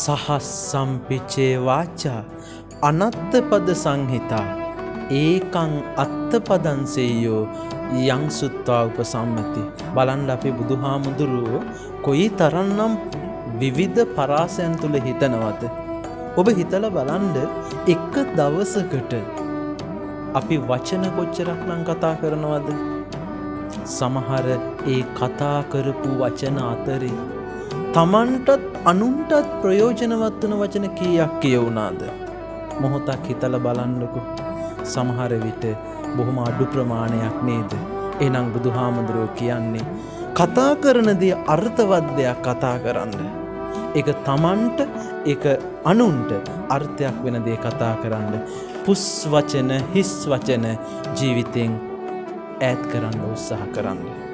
සහස්සම්පිචේ වාචා අනත්තපද සංහිතා ඒකං අත්තපදන්සෙයෝ යං සුත්වා උපසම්මති. බලන්න අපි බුදුහාමුදුරුවෝ කොයි තරන්නම් විවිධ පරාසයන් තුළ හිතනවද. ඔබ හිතලා බලන්න එක දවසකට අපි වචන කොච්චරක් නම් කතා කරනවද? සමහර ඒ කතා කරපු වචන අතරේ තමන්ටත් අනුන්ටත් ප්‍රයෝජනවත් වන වචන කීයක් කියවුණාද? මොහොතක් හිතලා බලන්නකෝ. සමහර විට බොහොම අඩු ප්‍රමාණයක් නේද? එහෙනම් බුදුහාමුදුරුවෝ කියන්නේ කතා කරන දේ අර්ථවත් දෙයක් කතා කරන්න. ඒක තමන්ට ඒක අනුන්ට අර්ථයක් වෙන දේ කතා කරන්න. පුස් වචන හිස් වචන ජීවිතෙන් ඈත් කරන්න උත්සාහ කරන්න.